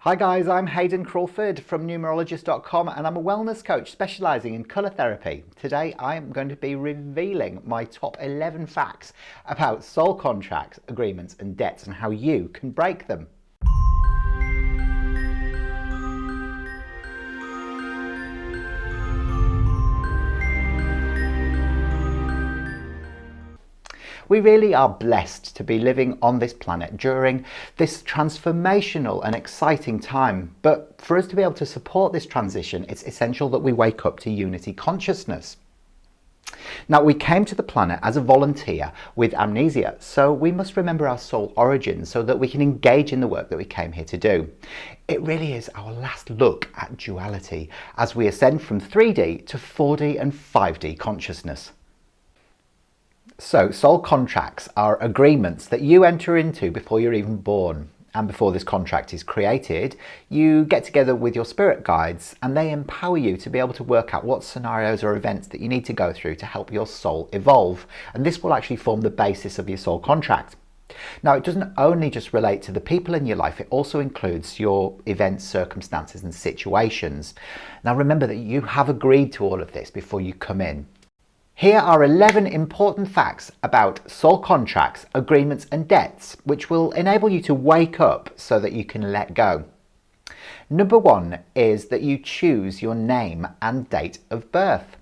Hi guys, I'm Hayden Crawford from Numerologist.com and I'm a wellness coach specialising in colour therapy. Today I am going to be revealing my top 11 facts about soul contracts, agreements and debts and how you can break them. We really are blessed to be living on this planet during this transformational and exciting time. But for us to be able to support this transition, it's essential that we wake up to unity consciousness. Now, we came to the planet as a volunteer with amnesia, so we must remember our soul origins so that we can engage in the work that we came here to do. It really is our last look at duality as we ascend from 3D to 4D and 5D consciousness. So, soul contracts are agreements that you enter into before you're even born. And before this contract is created, you get together with your spirit guides and they empower you to be able to work out what scenarios or events that you need to go through to help your soul evolve. And this will actually form the basis of your soul contract. Now, it doesn't only just relate to the people in your life, it also includes your events, circumstances and situations. Now, remember that you have agreed to all of this before you come in. Here are 11 important facts about soul contracts, agreements and debts, which will enable you to wake up so that you can let go. Number 1 is that you choose your name and date of birth.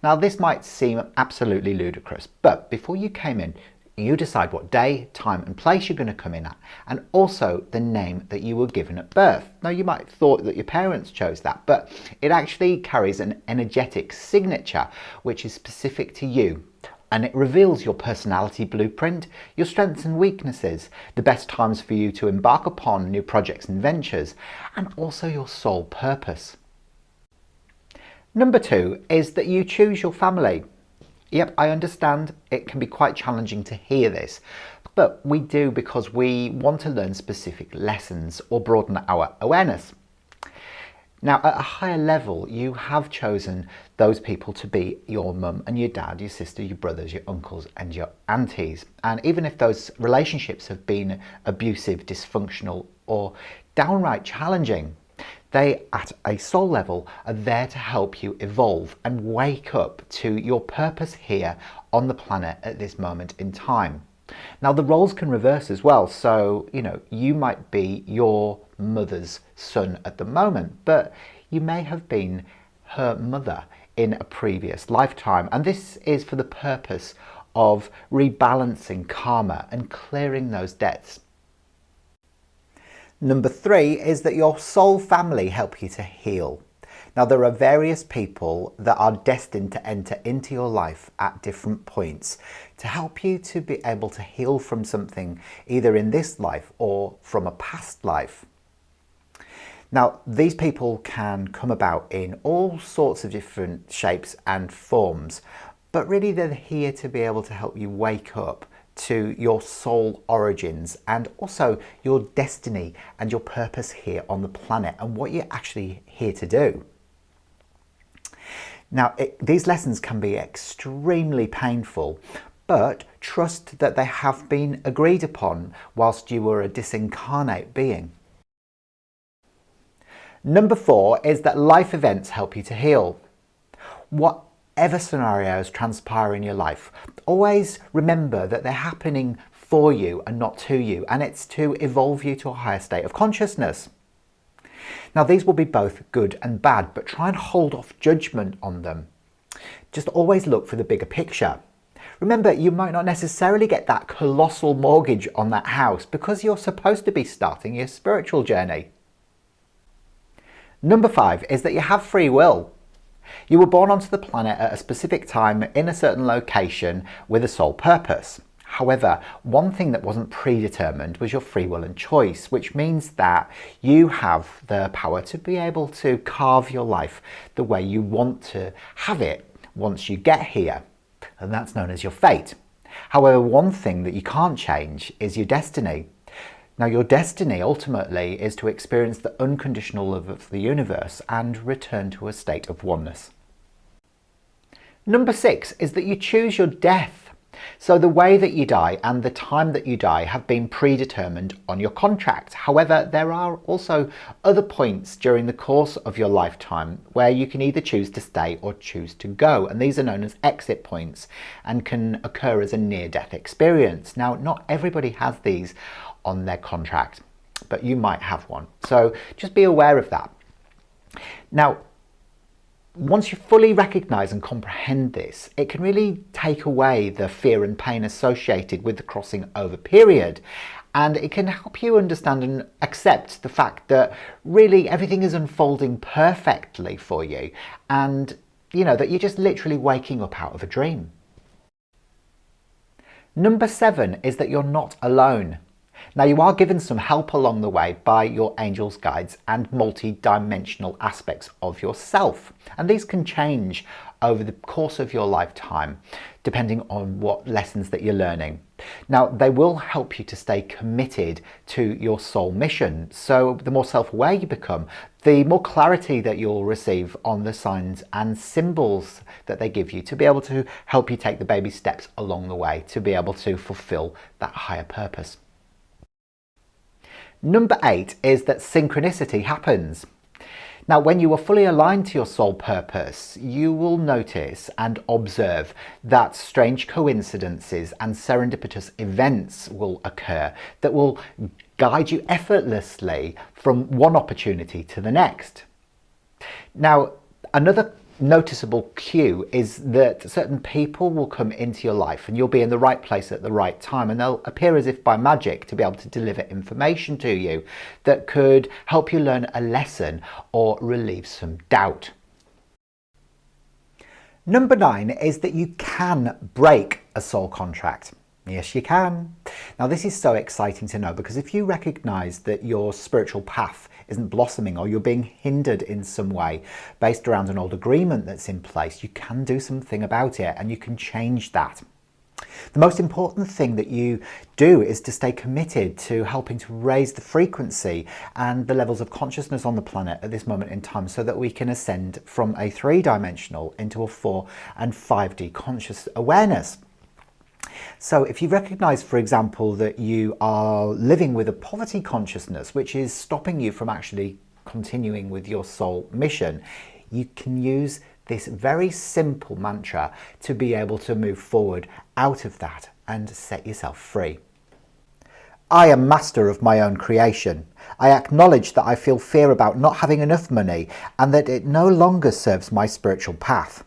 Now, this might seem absolutely ludicrous, but before you came in, you decide what day, time and place you're going to come in at, and also the name that you were given at birth. Now, you might have thought that your parents chose that, but it actually carries an energetic signature which is specific to you, and it reveals your personality blueprint, your strengths and weaknesses, the best times for you to embark upon new projects and ventures, and also your soul purpose. Number 2 is that you choose your family. Yep, I understand it can be quite challenging to hear this, but we do because we want to learn specific lessons or broaden our awareness. Now, at a higher level, you have chosen those people to be your mum and your dad, your sister, your brothers, your uncles and your aunties. And even if those relationships have been abusive, dysfunctional or downright challenging, they, at a soul level, are there to help you evolve and wake up to your purpose here on the planet at this moment in time. Now, the roles can reverse as well. So, you might be your mother's son at the moment, but you may have been her mother in a previous lifetime. And this is for the purpose of rebalancing karma and clearing those debts. Number 3 is that your soul family help you to heal. Now, there are various people that are destined to enter into your life at different points to help you to be able to heal from something either in this life or from a past life. Now, these people can come about in all sorts of different shapes and forms, but really they're here to be able to help you wake up to your soul origins and also your destiny and your purpose here on the planet and what you're actually here to do. Now, these lessons can be extremely painful, but trust that they have been agreed upon whilst you were a disincarnate being. Number 4 is that life events help you to heal. Whatever scenarios transpire in your life, always remember that they're happening for you and not to you, and it's to evolve you to a higher state of consciousness. Now, these will be both good and bad, but try and hold off judgment on them. Just always look for the bigger picture. Remember, you might not necessarily get that colossal mortgage on that house because you're supposed to be starting your spiritual journey. Number 5 is that you have free will. You were born onto the planet at a specific time in a certain location with a sole purpose. However, one thing that wasn't predetermined was your free will and choice, which means that you have the power to be able to carve your life the way you want to have it once you get here, and that's known as your fate. However, one thing that you can't change is your destiny. Now, your destiny ultimately is to experience the unconditional love of the universe and return to a state of oneness. Number 6 is that you choose your death. So the way that you die and the time that you die have been predetermined on your contract. However, there are also other points during the course of your lifetime where you can either choose to stay or choose to go. And these are known as exit points and can occur as a near-death experience. Now, not everybody has these on their contract, but you might have one. So just be aware of that. Now, once you fully recognise and comprehend this, it can really take away the fear and pain associated with the crossing over period. And it can help you understand and accept the fact that really everything is unfolding perfectly for you. And, you know, that you're just literally waking up out of a dream. Number 7 is that you're not alone. Now, you are given some help along the way by your angels, guides and multi-dimensional aspects of yourself. And these can change over the course of your lifetime, depending on what lessons that you're learning. Now, they will help you to stay committed to your soul mission. So the more self-aware you become, the more clarity that you'll receive on the signs and symbols that they give you to be able to help you take the baby steps along the way to be able to fulfill that higher purpose. Number 8 is that synchronicity happens. Now, when you are fully aligned to your soul purpose, you will notice and observe that strange coincidences and serendipitous events will occur that will guide you effortlessly from one opportunity to the next. Now, another noticeable cue is that certain people will come into your life and you'll be in the right place at the right time, and they'll appear as if by magic to be able to deliver information to you that could help you learn a lesson or relieve some doubt. Number 9 is that you can break a soul contract. Yes, you can. Now, this is so exciting to know, because if you recognize that your spiritual path isn't blossoming or you're being hindered in some way based around an old agreement that's in place, you can do something about it and you can change that. The most important thing that you do is to stay committed to helping to raise the frequency and the levels of consciousness on the planet at this moment in time, so that we can ascend from a 3-dimensional into a 4 and 5D conscious awareness. So if you recognize, for example, that you are living with a poverty consciousness, which is stopping you from actually continuing with your soul mission, you can use this very simple mantra to be able to move forward out of that and set yourself free. I am master of my own creation. I acknowledge that I feel fear about not having enough money and that it no longer serves my spiritual path.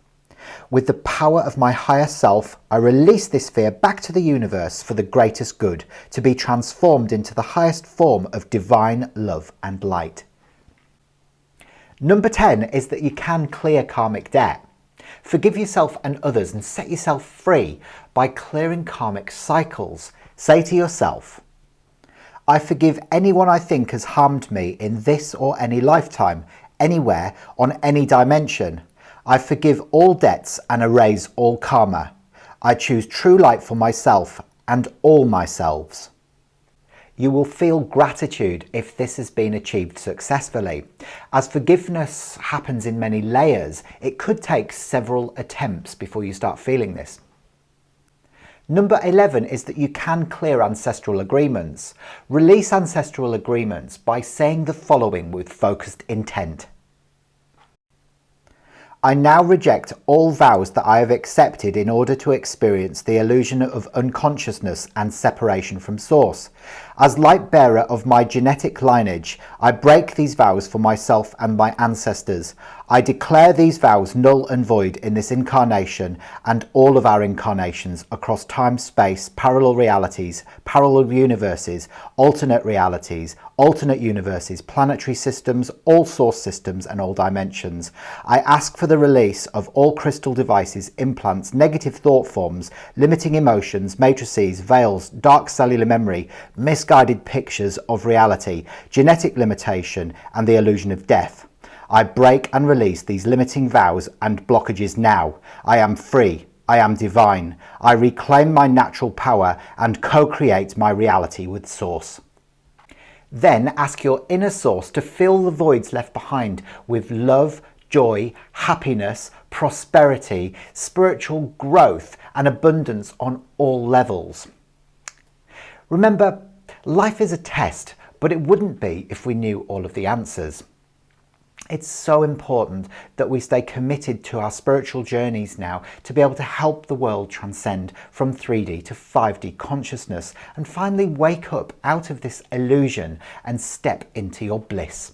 With the power of my higher self, I release this fear back to the universe for the greatest good, to be transformed into the highest form of divine love and light. Number 10 is that you can clear karmic debt. Forgive yourself and others and set yourself free by clearing karmic cycles. Say to yourself, I forgive anyone I think has harmed me in this or any lifetime, anywhere, on any dimension. I forgive all debts and erase all karma. I choose true light for myself and all myselves. You will feel gratitude if this has been achieved successfully. As forgiveness happens in many layers, it could take several attempts before you start feeling this. Number 11 is that you can clear ancestral agreements. Release ancestral agreements by saying the following with focused intent. I now reject all vows that I have accepted in order to experience the illusion of unconsciousness and separation from Source. As light bearer of my genetic lineage, I break these vows for myself and my ancestors. I declare these vows null and void in this incarnation and all of our incarnations across time, space, parallel realities, parallel universes, alternate realities, alternate universes, planetary systems, all source systems and all dimensions. I ask for the release of all crystal devices, implants, negative thought forms, limiting emotions, matrices, veils, dark cellular memory, misguided pictures of reality, genetic limitation and the illusion of death. I break and release these limiting vows and blockages now. I am free. I am divine. I reclaim my natural power and co-create my reality with Source. Then ask your inner source to fill the voids left behind with love, joy, happiness, prosperity, spiritual growth, and abundance on all levels. Remember, life is a test, but it wouldn't be if we knew all of the answers. It's so important that we stay committed to our spiritual journeys now to be able to help the world transcend from 3D to 5D consciousness and finally wake up out of this illusion and step into your bliss.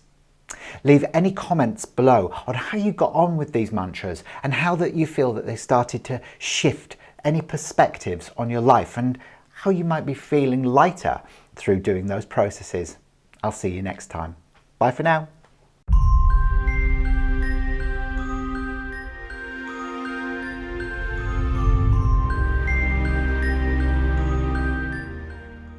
Leave any comments below on how you got on with these mantras and how that you feel that they started to shift any perspectives on your life and how you might be feeling lighter through doing those processes. I'll see you next time. Bye for now.